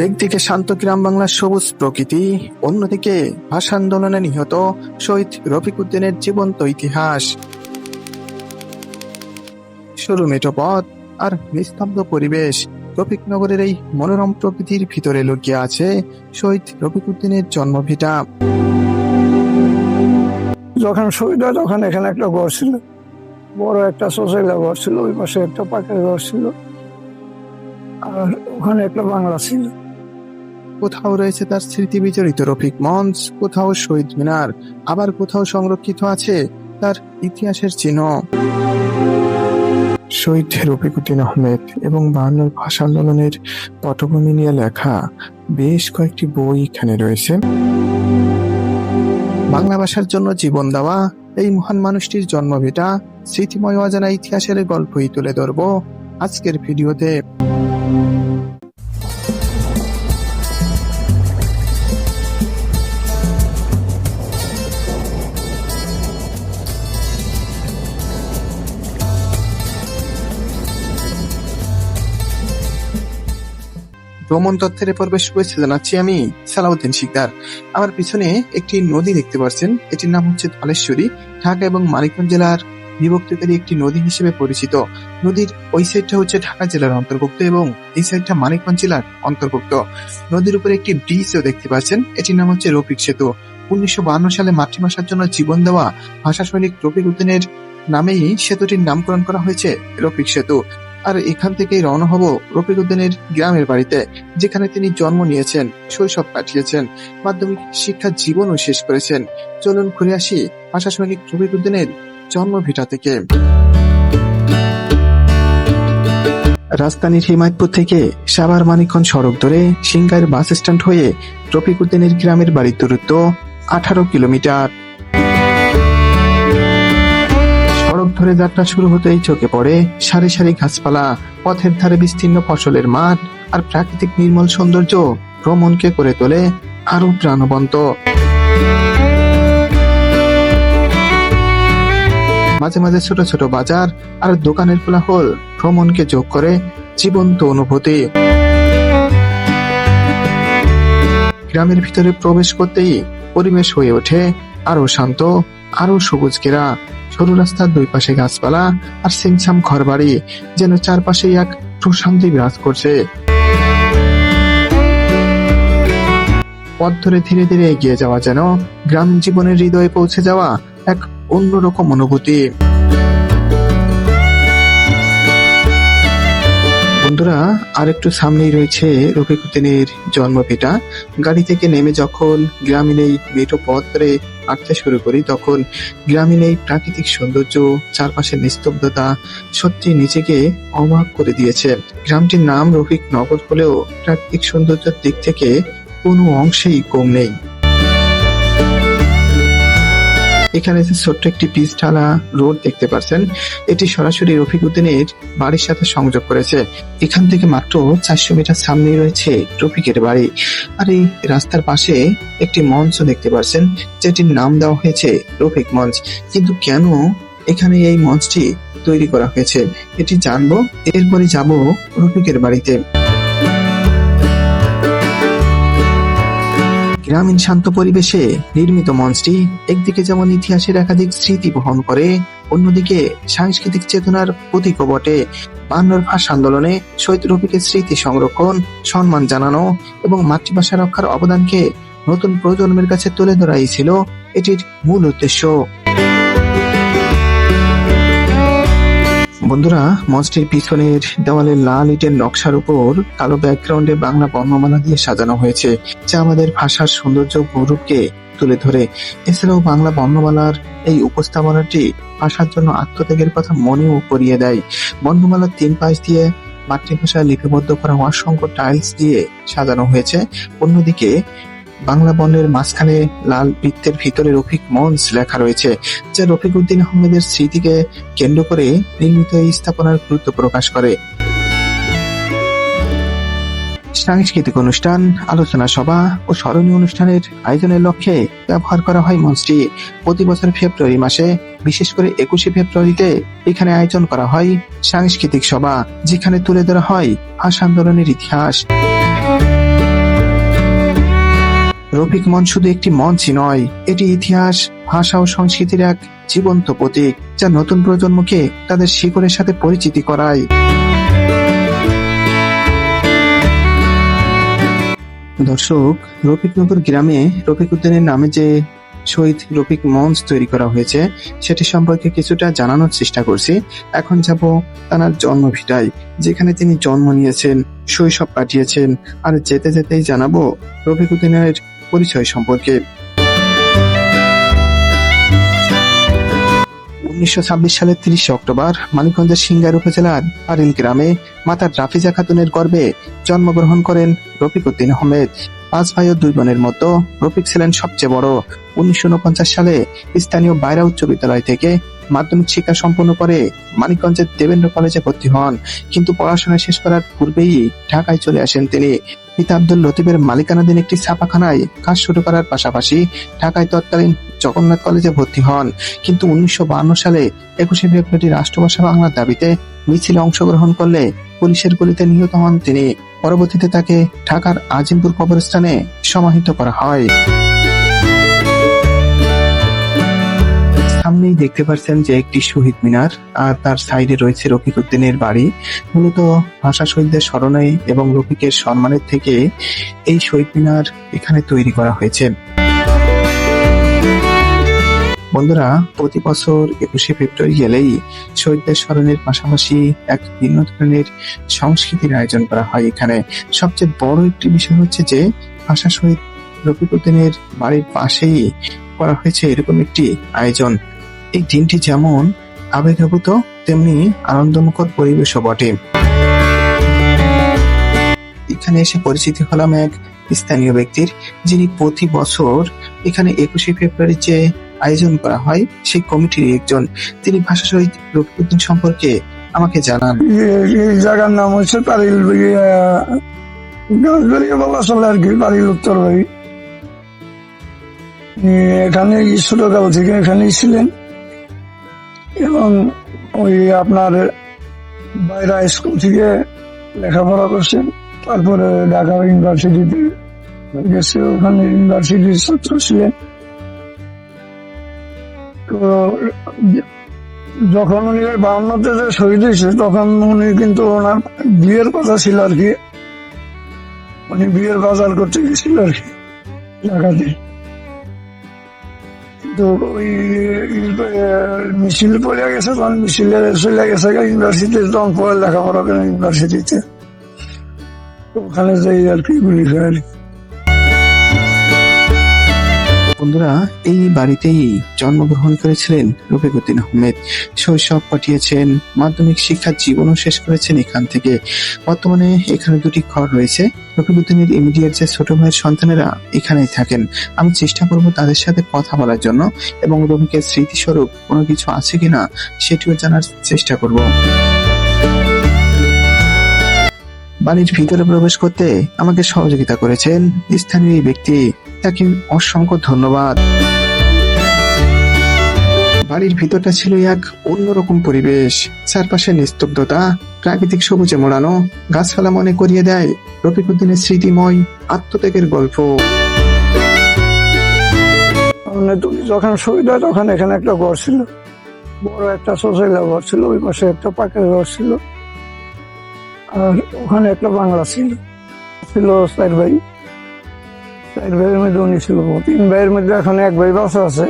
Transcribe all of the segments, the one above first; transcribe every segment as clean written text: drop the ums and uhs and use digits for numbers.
একদিকে শান্ত গ্রাম বাংলার সবুজ প্রকৃতি, অন্যদিকে ভাষা আন্দোলনে নিহত শহীদ রফিক উদ্দিনের জীবন্ত ইতিহাস। সরু মেঠো পথ আর নিস্তব্ধ পরিবেশ। রফিকনগরের এই মনোরম প্রকৃতির ভিতরে লুকিয়ে আছে শহীদ রফিক উদ্দিনের জন্মভিটা। যখন শহীদ হয় তখন এখানে একটা ঘর ছিল, বড় একটা সোসাইলা ঘর ছিল, ওই পাশে একটা পাকের ঘর ছিল, আর ওখানে একটা বাংলা ছিল। কোথাও রয়েছে তার স্মৃতি বিজড়িত রফিক মঞ্চ, কোথাও শহীদ মিনার, আবার কোথাও সংরক্ষিত আছে তার ইতিহাসের চিহ্ন। শহীদ রফিক উদ্দিন আহমেদ এবং বায়ান্নর ভাষা আন্দোলনের পটভূমি নিয়ে লেখা বেশ কয়েকটি বই এখানে রয়েছে। বাংলা ভাষার জন্য জীবন দেওয়া এই মহান মানুষটির জন্মভিটা, স্মৃতিময় অজানা ইতিহাসের গল্পই তুলে ধরবো আজকের ভিডিওতে। ভ্রমণ তথ্যের পর্বে শুভেচ্ছা জানাচ্ছি আমি সালাউদ্দিন শিকদার। আমার পিছনে একটি নদী দেখতে পাচ্ছেন, এটির নাম হচ্ছে ধলেশ্বরী। ঢাকা এবং মানিকগঞ্জ জেলার বিভক্তিকারী একটি নদী হিসেবে পরিচিত। নদীর ওই সাইডটা হচ্ছে ঢাকা জেলার অন্তর্ভুক্ত এবং এই সাইডটা মানিকগঞ্জ জেলার অন্তর্ভুক্ত। নদীর উপরে একটি ব্রিজও দেখতে পাচ্ছেন, এটির নাম হচ্ছে রফিক সেতু। 1952 সালে মাতৃভাষার জন্য জীবন দেওয়া ভাষা সৈনিক রফিক উদ্দিনের নামেই সেতুটির নামকরণ করা হয়েছে রফিক সেতু। আর এখান থেকেই রওনা হব রফিক উদ্দিনের গ্রামের বাড়িতে, যেখানে তিনি জন্ম নিয়েছেন, শৈশব কাটিয়েছেন, মাধ্যমিক শিক্ষা জীবনও শেষ করেছেন। চলুন ঘুরে আসি ভাষা সৈনিক রফিক উদ্দিনের জন্মভিটা থেকে। রাজধানীর হিমায়তপুর থেকে সাভার মানিকগঞ্জ সড়ক ধরে সিংগাইর বাস স্ট্যান্ড হয়ে রফিক উদ্দিনের গ্রামের বাড়ির দূরত্ব 18 কিলোমিটার। সড়ক ধরে যাত্রা শুরু হতেই চোখে পড়ে সারি সারি গাছপালা, পথের ধারে বিস্তীর্ণ ফসলের মাঠ আর প্রাকৃতিক নির্মল সৌন্দর্য ভ্রমণকে করে তোলে আরো প্রাণবন্ত। মাঝে মাঝে ছোট ছোট বাজার আর দোকানের কোলাহল ভ্রমণকে যোগ করে জীবন্ত অনুভূতি। গ্রামের ভিতরে প্রবেশ করতেই পরিবেশ হয়ে ওঠে আরো শান্ত, আরো সবুজ ঘেরা। সরু রাস্তার দুই পাশে গাছপালা আর ছিমছাম ঘরবাড়ি, যেন চারপাশেই এক প্রশান্তি বিরাজ করছে। পথ ধরে ধীরে ধীরে এগিয়ে যাওয়া যেন গ্রামীণ জীবনের হৃদয়ে পৌঁছে যাওয়া এক অন্যরকম অনুভূতি। বন্ধুরা, আর একটু সামনেই রয়েছে রফিক উদ্দিনের জন্মভিটা। গাড়ি থেকে নেমে যখন গ্রামীণ এই মেঠো পথ ধরে হাঁটতে শুরু করি, তখন গ্রামীণ এই প্রাকৃতিক সৌন্দর্য, চারপাশের নিস্তব্ধতা সত্যি নিজেকে অবাক করে দিয়েছে। গ্রামটির নাম রফিক নগর হলেও প্রাকৃতিক সৌন্দর্যের দিক থেকে কোনো অংশেই কম নেই। এখানে যে ছোট্ট একটি পিচ ঢালা রোড দেখতে পাচ্ছেন, এটি সরাসরি রফিক উদ্দিনের বাড়ির সাথে সংযোগ করেছে। এখান থেকে মাত্র 400 মিটার সামনেই রয়েছে রফিকের বাড়ি। আর এই রাস্তার পাশে একটি মঞ্চ দেখতে পাচ্ছেন, যেটির নাম দেওয়া হয়েছে রফিক মঞ্চ। কিন্তু কেন এখানে এই মঞ্চটি তৈরি করা হয়েছে এটি জানবো, এরপরে যাব রফিকের বাড়িতে। গ্রামীণ শান্ত পরিবেশে নির্মিত মঞ্চটি একদিকে যেমন ইতিহাসের একাধিক স্মৃতি বহন করে, অন্যদিকে সাংস্কৃতিক চেতনার প্রতীকও বটে। বায়ান্নর ভাষা আন্দোলনে শহীদ রফিকের স্মৃতি সংরক্ষণ, সম্মান জানানো এবং মাতৃভাষা রক্ষার অবদানকে নতুন প্রজন্মের কাছে তুলে ধরাই ছিল এটির মূল উদ্দেশ্য। বন্ধুরা, মঞ্চটির পিছনের দেওয়ালে লাল ইটের নকশার উপর কালো ব্যাকগ্রাউন্ডে বাংলা বর্ণমালা দিয়ে সাজানো হয়েছে, যা আমাদের ভাষার সৌন্দর্য গৌরবকে তুলে ধরে। এছাড়াও বাংলা বর্ণমালার এই উপস্থাপনাটি ভাষার জন্য আত্মত্যাগের কথা মনেও করিয়ে দেয়। বর্ণমালার 3 পাশ দিয়ে মাতৃভাষায় লিপিবদ্ধ করা অসংখ্য টাইলস দিয়ে সাজানো হয়েছে। অন্যদিকে বাংলা বর্ণের মাঝখানে লাল বৃত্তের ভিতরে রফিক মঞ্চ লেখা রয়েছে, যা রফিক উদ্দিন আহমেদের স্মৃতিকে কেন্দ্র করে নির্মিত এই স্থাপনার গুরুত্ব প্রকাশ করে। সাংস্কৃতিক অনুষ্ঠান, আলোচনা সভা ও স্মরণীয় অনুষ্ঠানের আয়োজনের লক্ষ্যে ব্যবহার করা হয় মঞ্চটি। প্রতি বছর ফেব্রুয়ারি মাসে, বিশেষ করে 21শে ফেব্রুয়ারিতে এখানে আয়োজন করা হয় সাংস্কৃতিক সভা, যেখানে তুলে ধরা হয় ভাষা আন্দোলনের ইতিহাস। রফিক মঞ্চ শুধু একটি মঞ্চই নয়, এটি ইতিহাস, ভাষা ও সংস্কৃতির এক জীবন্ত প্রতীক, যা নতুন প্রজন্মকে তাদের শিকড়ের সাথে পরিচিতি করায়। দর্শক, রফিকনগর গ্রামে রফিক উদ্দিনের নামে যে শহীদ রফিক মঞ্চ তৈরি করা হয়েছে সেটি সম্পর্কে কিছুটা জানানোর চেষ্টা করছি। এখন যাব তার জন্মভিটায়, যেখানে তিনি জন্ম নিয়েছেন, শৈশব কাটিয়েছেন, আর যেতে যেতেই জানাবো রফিক উদ্দিনের পরিচয় সম্পর্কে। 1926 সালের 30 অক্টোবর মানিকগঞ্জের সিংগাইর উপজেলার পারিল গ্রামে মাতা রাফিজা খাতুনের গর্ভে জন্মগ্রহণ করেন রফিক উদ্দিন আহমেদ। 5 ভাই ও 2 বোনের মধ্যে রফিক ছিলেন সবচেয়ে বড়। 1949 সালে স্থানীয় বাইরা উচ্চ বিদ্যালয় থেকে মাধ্যমিক শিক্ষা সম্পন্ন করে মানিকগঞ্জের দেবেন্দ্র কলেজে ভর্তি হন, কিন্তু পড়াশোনা শেষ করার পূর্বেই ঢাকায় চলে আসেন তিনি। পিতা আব্দুল লতিফের মালিকানাধীন একটি ছাপাখানায় কাজ শুরু করার পাশাপাশি ঢাকায় তৎকালীন জগন্নাথ কলেজে ভর্তি হন। কিন্তু 1952 সালে 21শে ফেব্রুয়ারি রাষ্ট্রভাষা বাংলার দাবিতে মিছিলে অংশগ্রহণ করলে পুলিশের গুলিতে নিহত হন তিনি। পরবর্তীতে তাকে ঢাকার আজিমপুর কবরস্থানে সমাহিত করা হয়। সামনেই দেখতে পাচ্ছেন যে একটি শহীদ মিনার, আর তার সাইডে রয়েছে রফিক উদ্দিনের বাড়ি। মূলত ভাষা শহীদদের স্মরণে এবং রফিকের সম্মানের থেকে এই শহীদ মিনার এখানে তৈরি করা হয়েছে। বন্ধুরা, প্রতি বছর 21শে ফেব্রুয়ারি গেলেই শহীদদের স্মরণের পাশাপাশি এক ভিন্ন ধরনের সংস্কৃতির আয়োজন করা হয় এখানে। সবচেয়ে বড় একটি বিষয় হচ্ছে যে ভাষা শহীদ রফিক উদ্দিনের বাড়ির পাশেই করা হয়েছে এরকম একটি আয়োজন। এই দিনটি যেমন আবেগাপ্লুত তেমনি আনন্দমুখর পরিবেশও বটে। এখানে এসে পরিচিতি হলাম এক স্থানীয় ব্যক্তির, যিনি প্রতি বছর এখানে 21শে ফেব্রুয়ারি যে আয়োজন করা হয় সেই কমিটির একজন। তিনি ভাষা শহীদ রফিক উদ্দিন সম্পর্কে আমাকে জানান। এই জায়গার নাম হচ্ছে পারিল, বলা চলে আর কি, পারিল উত্তর বাড়ি। এখানে ছোটকাল থেকে এখানেই ছিলেন এবং ওই আপনার বাইরা স্কুল থেকে লেখাপড়া করছেন। তারপরে ঢাকা ইউনিভার্সিটিতে গেছে, ওখানে ইউনিভার্সিটির ছাত্র ছিলেন। তো যখন উনি 52তে যে শহীদ হয়েছে তখন উনি কিন্তু ওনার বিয়ের কথা ছিল আর কি, উনি বিয়ের বাজার করতে গেছিল আর কি ঢাকাতে। তো ওই মিছিল পড়ে গেছে, তখন মিছিলে চলে গেছে ইউনিভার্সিটিতে, তখন পরে লেখাপড়া করেন ইউনিভার্সিটিতে। ওখানে যাই আর কি গুলি খায়। বন্ধুরা, এই বাড়িতেই জন্মগ্রহণ করেছিলেন রফিক উদ্দিন আহমেদ। শৈশব কাটিয়েছেন, মাধ্যমিক শিক্ষার জীবনও শেষ করেছেন এখান থেকে। বর্তমানে এখানে 2টি ঘর রয়েছে। রফিক উদ্দিনের ইমিডিয়েট যে ছোট ভাইয়ের সন্তানেরা এখানেই থাকেন। আমি চেষ্টা করব তাদের সাথে কথা বলার জন্য এবং রফিকের স্মৃতিস্বরূপ কোনো কিছু আছে কিনা সেটিও জানার চেষ্টা করব। বাড়ির ভিতরে প্রবেশ করতে আমাকে সহযোগিতা করেছেন স্থানীয় এই ব্যক্তি, তাকে অসংখ্য ধন্যবাদ। বাড়ির ভিতরটা ছিল এক অন্যরকম পরিবেশ, চারপাশে নিস্তব্ধতা, প্রাকৃতিক সবুজে মোড়ানো, গাছপালা মনে করিয়ে দেয় রফিক উদ্দিনের স্মৃতিময় আত্মত্যাগের গল্প। যখন শহীদ হয় তখন এখানে একটা ঘর ছিল, বড় একটা শৌচালয় ঘর ছিল, ওই পাশে একটা পাকের ঘর ছিল, আর ওখানে একটা বাংলা ছিল। 4 ভাই, 4 ভাইয়ের মধ্যে উনি ছিল। 3 ভাইয়ের মধ্যে এখন 1 ভাই বাসা আছে,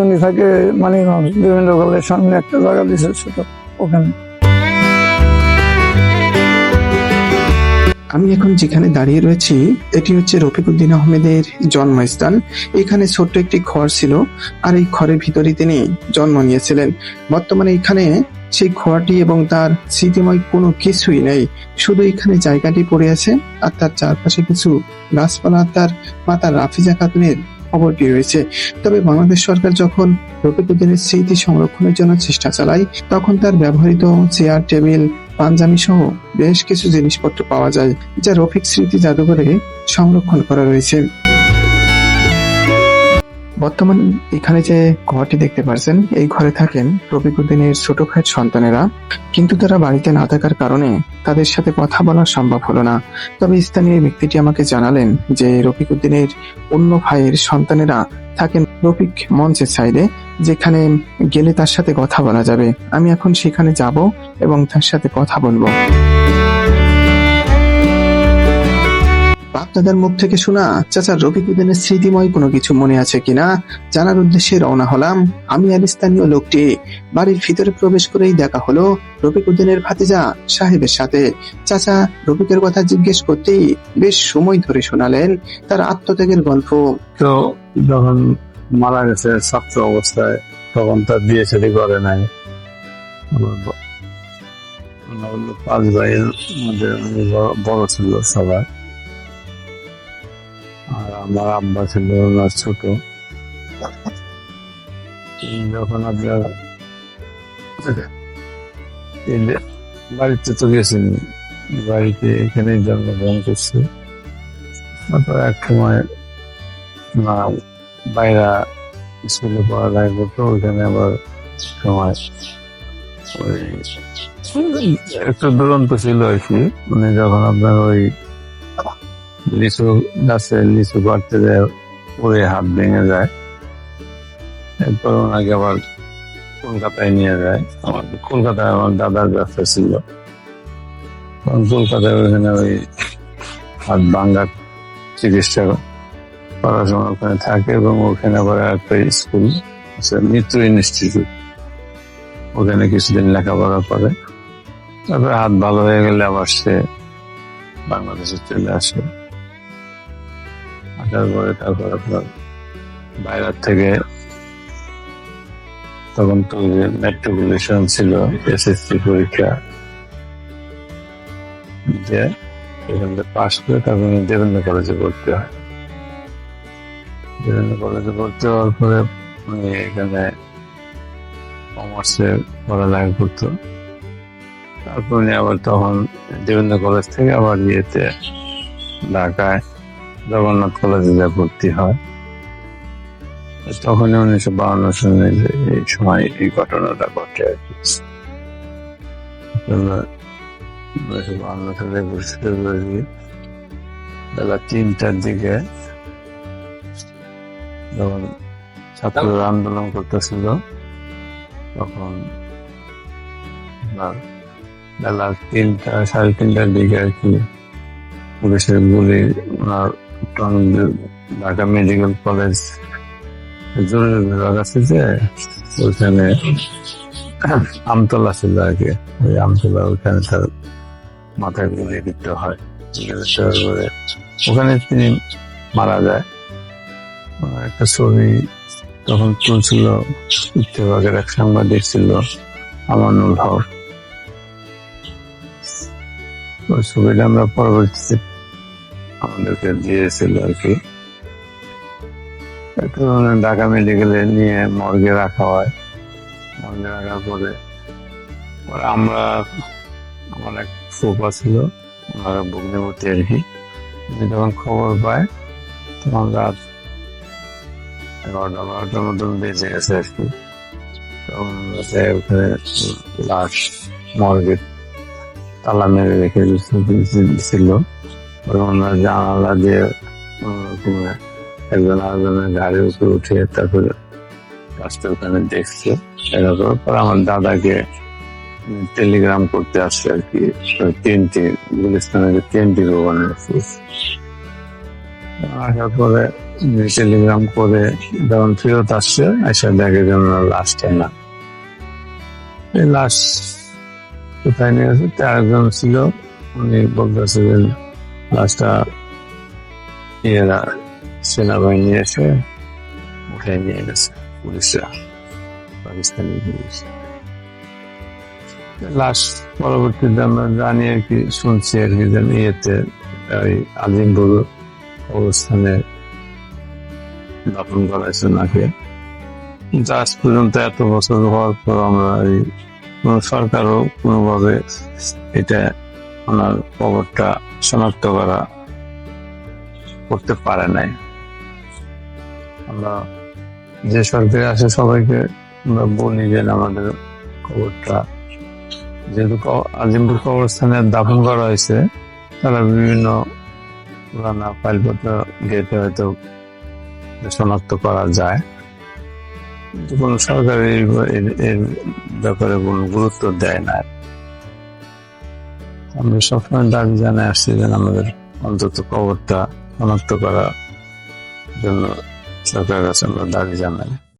উনি থাকে মানিকগঞ্জ দেবেন্দ্র কলেজের সামনে একটা জায়গা দিয়েছে ছোট, ওখানে। আমি এখন যেখানে দাঁড়িয়ে রয়েছি এটি হচ্ছে রফিক উদ্দিন আহমেদের জন্মস্থান। এখানে ছোট্ট একটি ঘর ছিল, আর এই ঘরের ভিতরে তিনি জন্ম নিয়েছিলেন। বর্তমানে এখানে সেই ঘরটি এবং তার স্মৃতিময় কোনো কিছুই নেই, শুধু এখানে জায়গাটি পড়ে আছে আর তার চারপাশে কিছু গাছপালা, তার মাতা রাফিজা খাতুনের খবরটি রয়েছে। তবে বাংলাদেশ সরকার যখন রফিক উদ্দিনের স্মৃতি সংরক্ষণের জন্য চেষ্টা চালায়, তখন তার ব্যবহৃত চেয়ার, টেবিল, পাঞ্জাবি সহ বেশ কিছু জিনিসপত্র পাওয়া যায়, যা রফিক স্মৃতি জাদুঘরে সংরক্ষণ করা রয়েছে। বর্তমান এখানে যে ঘরটি দেখতে পাচ্ছেন, এই ঘরে থাকেন রফিক উদ্দিনের ছোট ভাইয়ের সন্তানেরা। কিন্তু তারা বাড়িতে না থাকার কারণে তাদের সাথে কথা বলা সম্ভব হলো না। তবে স্থানীয় এই ব্যক্তিটি আমাকে জানালেন যে রফিক উদ্দিনের অন্য ভাইয়ের সন্তানেরা থাকেন রফিক মঞ্চের সাইডে, যেখানে গেলে তার সাথে কথা বলা যাবে। আমি এখন সেখানে যাব এবং তার সাথে কথা বলবো। বাপ-দাদার মুখ থেকে শোনা চাচা রফিক উদ্দিনের স্মৃতিময় কোনো কিছু মনে আছে কিনা জানার উদ্দেশ্যে রওনা হলাম। আমি আর স্থানীয় লোকটি বাড়ির ভিতরে প্রবেশ করেই দেখা হলো রফিক উদ্দিনের ভাতিজা সাহেবের সাথে। চাচা রফিকের কথা জিজ্ঞেস করতেই বেশ সময় ধরে শোনালেন তার আত্মত্যাগের গল্প। তো যখন মারা গেছে ছাত্র অবস্থায়, তখন তার বিয়ে শাদী করে নাই। আমার আমরা হলো 5 ভাইয়ের মধ্যে উনি বড় ছিল সবার। আর আমার আব্বা ছিল ওনার ছোট। যখন আপনার বাড়িতে তো গেছেন, বাড়িতে এখানে জন্মগ্রহণ করছে। তারপর এক সময় বাইরা স্কুলে পড়ালেখা করতো, ওইখানে আবার সময় ওই একটু দুরন্ত ছিল আর কি। মানে যখন আপনার ওই লিচু গাছে লিচু কাটতে যায়, পরে হাত ভেঙে যায়, এরপর ওনাকে আবার কলকাতায় নিয়ে যায়। কলকাতায় আমার দাদার ব্যবসা ছিল, তখন কলকাতায় ওইখানে ওই হাত ভাঙ্গার চিকিৎসা পড়াশোনা ওখানে থাকে, এবং ওখানে আবার একটা স্কুল আছে মিত্র ইনস্টিটিউট, ওখানে কিছুদিন লেখাপড়া করে। তারপরে হাত ভালো হয়ে গেলে আবার সে বাংলাদেশে চলে আসে। আসার পরে তারপর আপনার বাইরের থেকে, তখন তো মেট্রিকুলেশন ছিল, এসএসসি পরীক্ষা দিয়ে এখান থেকে পাশ করে তারপর দেবেন্দ্র কলেজে ভর্তি হয়। দেবেন্দ্র কলেজে ভর্তি হওয়ার পরে উনি এখানে কমার্সে পড়ালেখা করতো। তারপর উনি আবার তখন দেবেন্দ্র কলেজ থেকে আবার ইয়েতে ঢাকায় জগন্নাথ কলেজে যা ভর্তি হয়। তখন 1952 সালে এই সময় এই ঘটনাটা ঘটে আর কি। 1952 সালে বেলা 3টার দিকে যখন ছাত্ররা আন্দোলন করতেছিল, তখন বেলা 3টা 3:30টার দিকে আর কি পুলিশের গুলি ওনার ঢাকা মেডিকেল কলেজ জরুরি বিভাগ আছে যে ওইখানে আমতলা ছিল আর কি, ওই আমতলা ওইখানে তার মাথায় গুলি দিতে হয়। ওখানে তিনি মারা যায়। একটা ছবি তখন তুলছিল ইত্তেফাকের এক সাংবাদিক ছিল আমানুল হক। ওই ছবিটা আমরা পরবর্তীতে আমাদেরকে দিয়েছিল আর কি। ঢাকা মেডিকেলে নিয়ে মর্গে রাখা হয়। মর্গে রাখার পরে আমরা, আমার এক ফুপা ছিল, ওনার ভগ্নিপতি আর কি, যখন খবর পায় তখন রাত 11টা-12টার মতন বেজে গেছে আর কি। তখন ওখানে লাশ মর্গে তালা মেরে রেখে ছিল। ওনার জানালা দিয়ে একজন আরেকজনের গাড়ির উপরে উঠে তারপরে লাশটা ওখানে দেখছে। দেখার পর আমার দাদাকে টেলিগ্রাম করতে আসছে আর কি, TNT গুলিস্তানের TNT ভবনে আসার পরে টেলিগ্রাম করে যখন ফেরত আসছে, এসে দেখে যেন লাশটা না। এই লাশ কোথায় নিয়ে গেছে, আরেকজন ছিল, উনি বলতেছে যে লাশটা ইয়েরা সেনাবাহিনী এসে উঠে নিয়ে গেছে পুলিশরা, পাকিস্তানি পুলিশ। লাশ পরবর্তীতে আমরা জানি আর কি, শুনছি আর কি, যে ইয়েতে ওই আজিমপুর অবস্থানে দাফন করাইছে নাকি। কিন্তু আজ পর্যন্ত এত বছর হওয়ার পর আমরা এই সরকারও কোনোভাবে এটা ওনার কবরটা শনাক্ত করতে পারে নাই। আমরা যে সরকারি আসে সবাইকে আমরা বলি যে আমাদের খবরটা, যেহেতু আজিমপুর কবরস্থানে দাফন করা হয়েছে, তারা বিভিন্ন পুরানা ফাইলপত্র গেটে হয়তো শনাক্ত করা যায়, কিন্তু কোনো সরকারি এর ব্যাপারে কোনো গুরুত্ব দেয় না। আমরা সবসময় দাবি জানাই আসছি যে আমাদের অন্তত কবরটা শনাক্ত করার জন্য সরকারের কাছে আমরা দাবি জানাই।